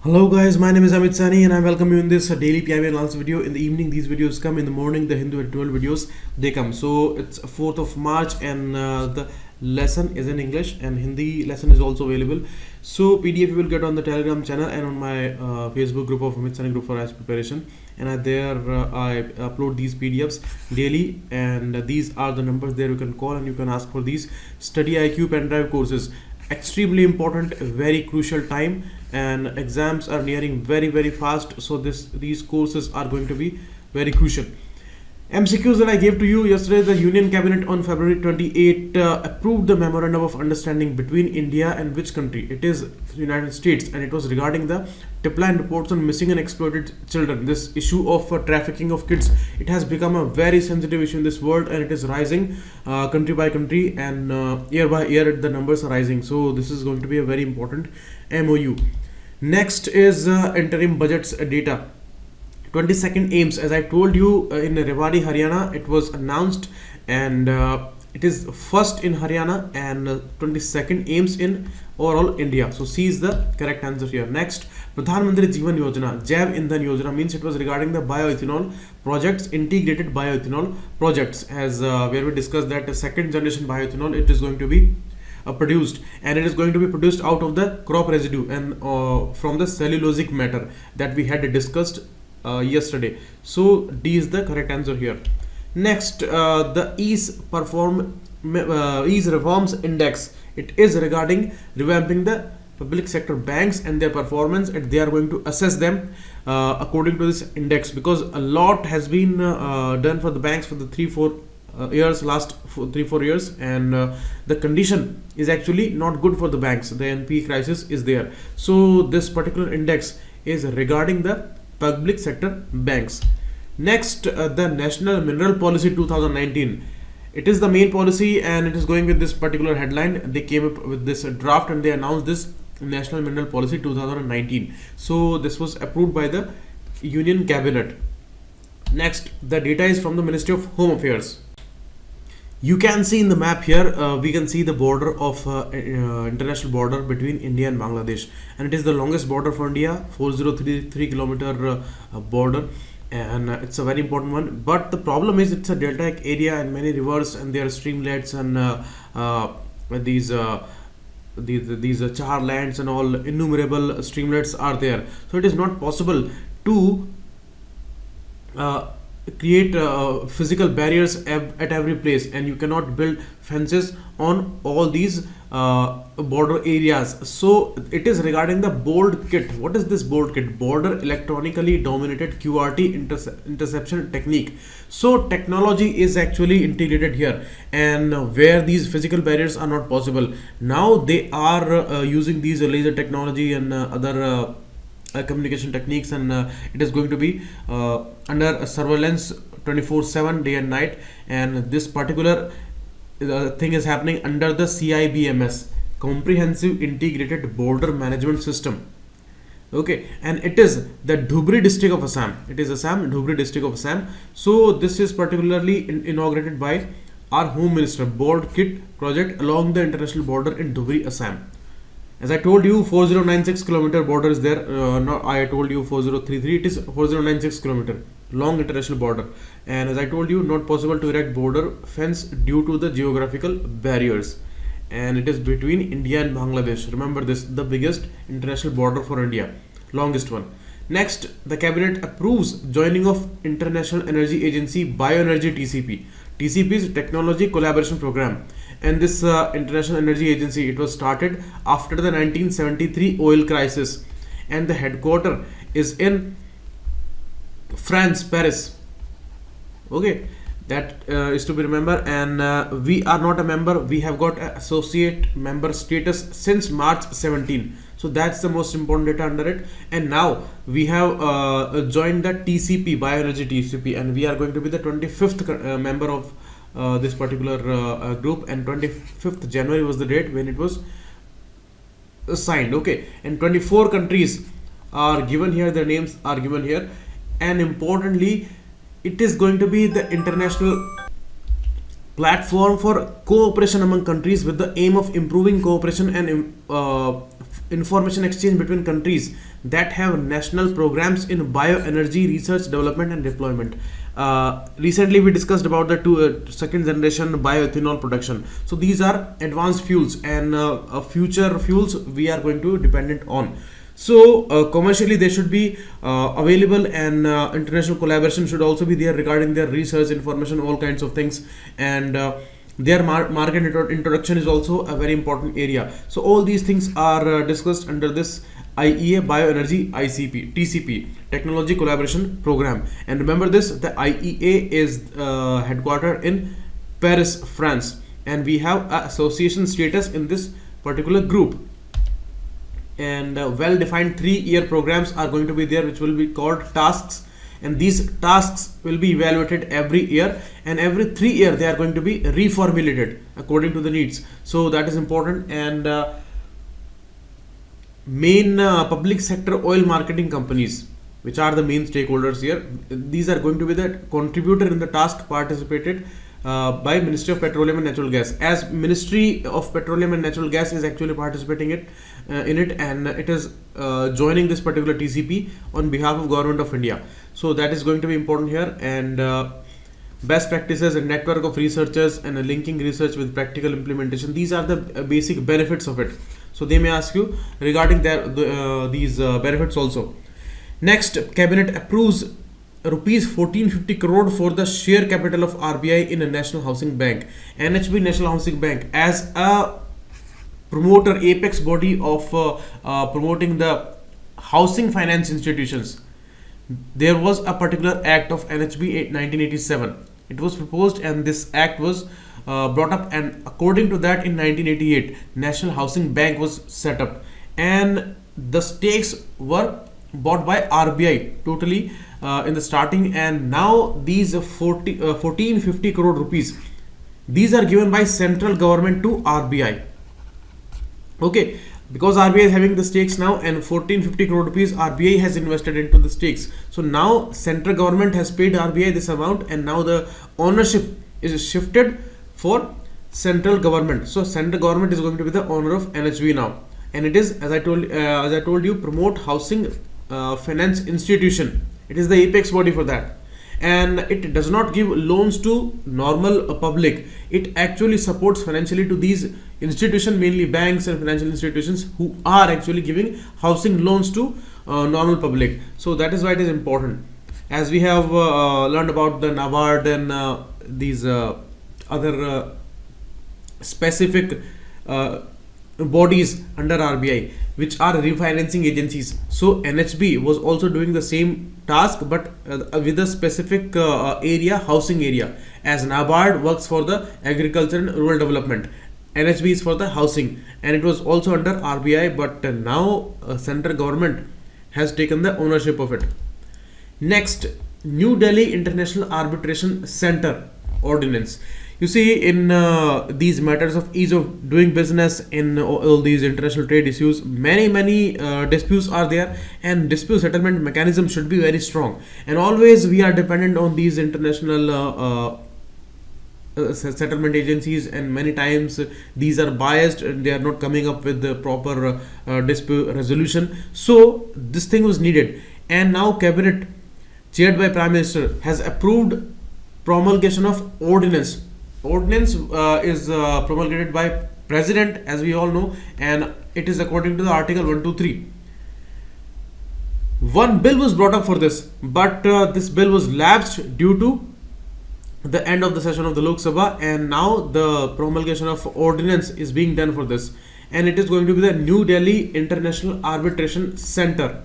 Hello guys, my name is Amit Sani and I welcome you in this daily PIB analysis video. In the evening these videos come, in the morning the Hindu editorial videos they come. So it's 4th of March and the lesson is in English and Hindi lesson is also available. So PDF you will get on the Telegram channel and on my Facebook group of Amit Sani group for IAS preparation, and I upload these PDFs daily, and these are the numbers there you can call and you can ask for these StudyIQ pen drive courses. Extremely important, very crucial time, and exams are nearing very fast, so these courses are going to be very crucial. MCQs that I gave to you yesterday. The Union Cabinet on February 28 approved the Memorandum of Understanding between India and which country? It is the United States, and it was regarding the Tipline reports on missing and exploited children. This issue of trafficking of kids, it has become a very sensitive issue in this world, and it is rising country by country, and year by year the numbers are rising. So this is going to be a very important MOU. Next is interim budgets data. 22nd aims, as I told you, in Rewari, Haryana it was announced, and it is first in Haryana, and 22nd aims in overall India. So C is the correct answer here. Next, Pradhan Mantri Jeevan Yojana, Jaiv Indhan Yojana, means it was regarding the bioethanol projects, integrated bioethanol projects, as where we discussed that the second generation bioethanol, it is going to be produced, and it is going to be produced out of the crop residue and from the cellulosic matter that we had discussed yesterday. So D is the correct answer here. Next, the ease reforms index, it is regarding revamping the public sector banks and their performance, and they are going to assess them according to this index, because a lot has been done for the banks for the 3-4 years, last 3-4 years, and the condition is actually not good for the banks. The NPE crisis is there. So this particular index is regarding the public sector banks. Next, the National Mineral Policy 2019. It is the main policy, and it is going with this particular headline. They came up with this draft and they announced this National Mineral Policy 2019. So this was approved by the Union Cabinet. Next, the data is from the Ministry of Home Affairs. You can see in the map here, we can see the border of international border between India and Bangladesh, and it is the longest border for India, 4033 kilometer border, and it's a very important one. But the problem is it's a deltaic area and many rivers, and there are streamlets and these char lands and all innumerable streamlets are there. So it is not possible to create physical barriers at every place, and you cannot build fences on all these border areas. So it is regarding the board kit. What is this board kit? Border electronically dominated QRT interception technique. So technology is actually integrated here, and where these physical barriers are not possible, now they are using these laser technology and other communication techniques, and it is going to be under surveillance 24/7 day and night, and this particular thing is happening under the CIBMS, Comprehensive Integrated Border Management System. Okay, and it is the Dhubri district of Assam. It is Assam, Dhubri district of Assam. So this is particularly inaugurated by our Home Minister. Board kit project along the international border in Dhubri, Assam. As I told you, 4096 kilometer border is there. Not I told you 4033. It is 4096 kilometer long international border. And as I told you, not possible to erect border fence due to the geographical barriers. And it is between India and Bangladesh. Remember this, the biggest international border for India, longest one. Next, the cabinet approves joining of International Energy Agency Bioenergy TCP. TCP is Technology Collaboration Program, and this International Energy Agency, it was started after the 1973 oil crisis, and the headquarter is in France, Paris. Okay, that is to be remembered, and we are not a member. We have got associate member status since March 17. So that's the most important data under it. And now we have joined the TCP, Bioenergy TCP, and we are going to be the 25th member of this particular group, and 25th January was the date when it was signed. Okay, and 24 countries are given here, their names are given here, and importantly, it is going to be the international platform for cooperation among countries with the aim of improving cooperation and information exchange between countries that have national programs in bioenergy research, development, and deployment. Recently, we discussed about the second generation bioethanol production. So these are advanced fuels, and future fuels we are going to dependent on. So commercially they should be available, and international collaboration should also be there regarding their research, information, all kinds of things, and their market introduction is also a very important area. So all these things are discussed under this IEA Bioenergy ICP TCP Technology Collaboration Program. And remember this, the IEA is headquartered in Paris, France, and we have association status in this particular group. And well-defined 3-year programs are going to be there, which will be called tasks, and these tasks will be evaluated every year, and every 3 years they are going to be reformulated according to the needs. So that is important. And main public sector oil marketing companies, which are the main stakeholders here, these are going to be the contributor in the task participated by Ministry of Petroleum and Natural Gas, as Ministry of Petroleum and Natural Gas is actually participating in it, and it is joining this particular TCP on behalf of Government of India. So that is going to be important here. And best practices and network of researchers and linking research with practical implementation, these are the basic benefits of it. So they may ask you regarding these benefits also. Next, Cabinet approves rupees 1450 crore for the share capital of RBI in a National Housing Bank, NHB National Housing Bank, as a promoter, apex body of promoting the housing finance institutions. There was a particular act of NHB 1987. It was proposed, and this act was brought up, and according to that, in 1988 National Housing Bank was set up, and the stakes were bought by RBI totally in the starting. And now these 1450 crore rupees, these are given by central government to RBI. Okay, because RBI is having the stakes now, and 1450 crore rupees RBI has invested into the stakes. So now central government has paid RBI this amount, and now the ownership is shifted for central government. So central government is going to be the owner of NHB now, and it is, as I told you, promote housing finance institution. It is the apex body for that, and it does not give loans to normal public. It actually supports financially to these institutions, mainly banks and financial institutions, who are actually giving housing loans to normal public. So that is why it is important. As we have learned about the NABARD and these other specific bodies under RBI, which are refinancing agencies. So NHB was also doing the same task, but with a specific area, housing area, as NABARD works for the agriculture and rural development, NHB is for the housing, and it was also under RBI, but now central government has taken the ownership of it. Next, New Delhi International Arbitration Center Ordinance. You see, in these matters of ease of doing business, in all these international trade issues, many disputes are there, and dispute settlement mechanism should be very strong. And always we are dependent on these international settlement agencies, and many times these are biased and they are not coming up with the proper dispute resolution. So this thing was needed, and now Cabinet, chaired by Prime Minister, has approved promulgation of Ordinance. Ordinance is promulgated by President, as we all know, and it is according to the Article 123. One bill was brought up for this, but this bill was lapsed due to the end of the session of the Lok Sabha, and now the promulgation of Ordinance is being done for this, and it is going to be the New Delhi International Arbitration Center.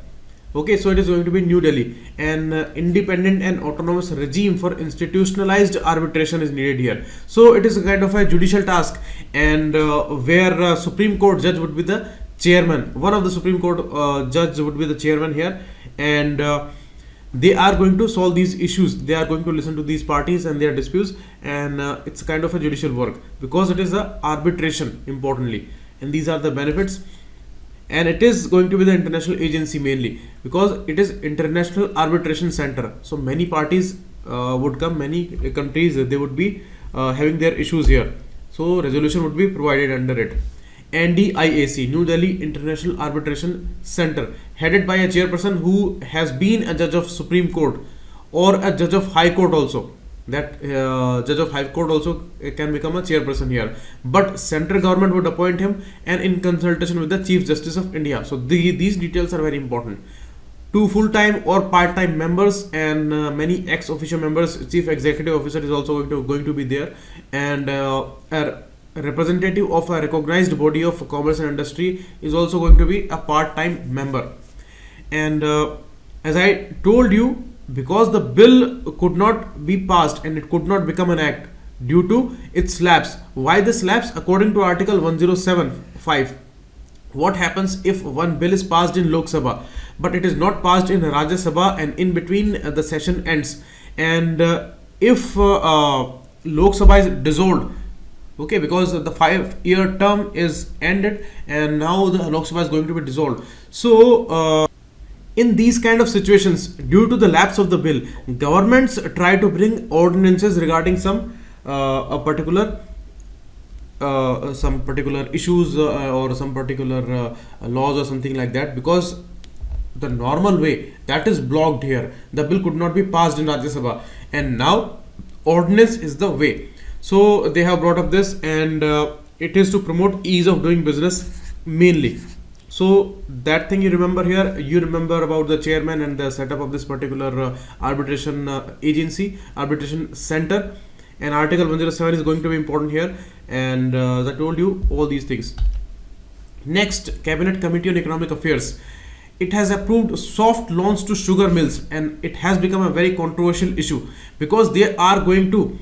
Okay, so it is going to be New Delhi, and independent and autonomous regime for institutionalized arbitration is needed here. So it is a kind of a judicial task, and where Supreme Court judge would be the chairman. One of the Supreme Court judge would be the chairman here, and they are going to solve these issues. They are going to listen to these parties and their disputes, and it's kind of a judicial work, because it is a arbitration importantly, and these are the benefits. And it is going to be the international agency mainly, because it is International Arbitration Center. So many parties would come, many countries, they would be having their issues here. So resolution would be provided under it. NDIAC, New Delhi International Arbitration Center, headed by a chairperson who has been a judge of Supreme Court or a judge of High Court also. That judge of High Court also can become a chairperson here, but central government would appoint him and in consultation with the Chief Justice of India. So these details are very important. 2 full-time or part-time members and many ex-officio members. Chief Executive Officer is also going to be there, and a representative of a recognized body of commerce and industry is also going to be a part-time member. And as I told you, because the bill could not be passed and it could not become an act due to its lapse. Why this lapse? According to Article 107(5), what happens if one bill is passed in Lok Sabha but it is not passed in Rajya Sabha, and in between the session ends, and if Lok Sabha is dissolved, okay, because the 5-year term is ended and now the Lok Sabha is going to be dissolved. So in these kind of situations, due to the lapse of the bill, governments try to bring ordinances regarding some particular issues or some particular laws or something like that, because the normal way that is blocked here. The bill could not be passed in Rajya Sabha, and now ordinance is the way. So they have brought up this, and it is to promote ease of doing business mainly. So that thing you remember here, you remember about the chairman and the setup of this particular arbitration agency, arbitration center, and Article 107 is going to be important here, and as I told you, all these things. Next, Cabinet Committee on Economic Affairs. It has approved soft loans to sugar mills, and it has become a very controversial issue because they are going to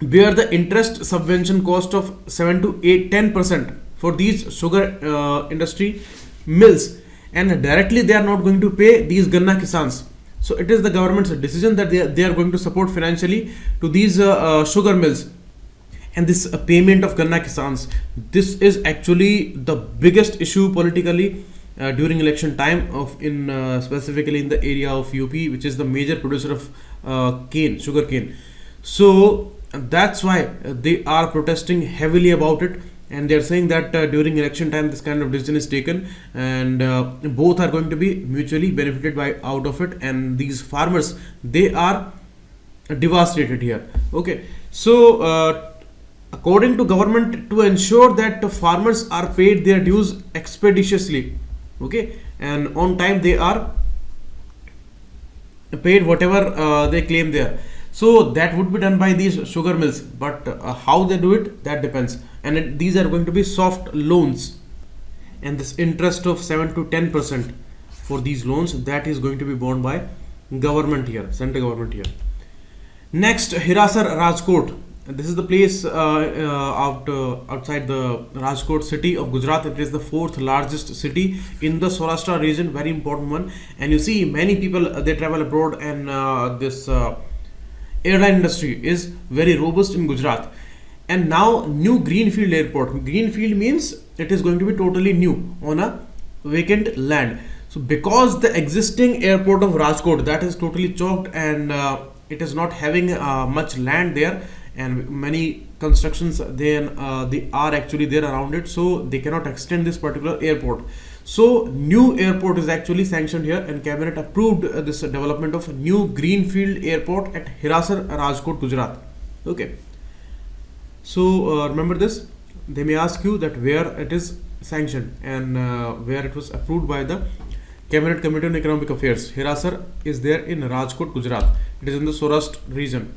bear the interest subvention cost of 7 to 10% for these sugar industry mills, and directly they are not going to pay these Ganna Kisans. So it is the government's decision that they are going to support financially to these sugar mills. And this payment of Ganna Kisans, this is actually the biggest issue politically during election time specifically in the area of UP, which is the major producer of sugar cane. So that's why they are protesting heavily about it, and they are saying that during election time this kind of decision is taken, and both are going to be mutually benefited out of it, and these farmers, they are devastated here. Okay, so according to government, to ensure that the farmers are paid their dues expeditiously, okay, and on time, they are paid whatever they claim there. So that would be done by these sugar mills, but how they do it, that depends. And these are going to be soft loans, and this interest of 7 to 10% for these loans, that is going to be borne by government here, central government here. Next, Hirasar Rajkot. This is the place outside the Rajkot city of Gujarat. It is the 4th largest city in the Saurashtra region, very important one. And you see many people, they travel abroad, and this airline industry is very robust in Gujarat. And now new greenfield airport. Greenfield means it is going to be totally new on a vacant land. So because the existing airport of Rajkot, that is totally choked, and it is not having much land there, and many constructions they are actually there around it, so they cannot extend this particular airport. So new airport is actually sanctioned here, and cabinet approved this development of a new greenfield airport at Hirasar, Rajkot, Gujarat. Okay, so remember this, they may ask you that where it is sanctioned and where it was approved by the Cabinet Committee on Economic Affairs. Hirasar is there in Rajkot, Gujarat. It is in the Saurashtra region.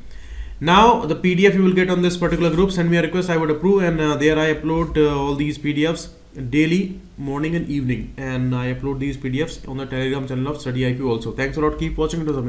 Now the PDF you will get on this particular group, send me a request, I would approve, and there I upload all these PDFs daily, morning and evening, and I upload these PDFs on the Telegram channel of StudyIQ also. Thanks a lot, keep watching to the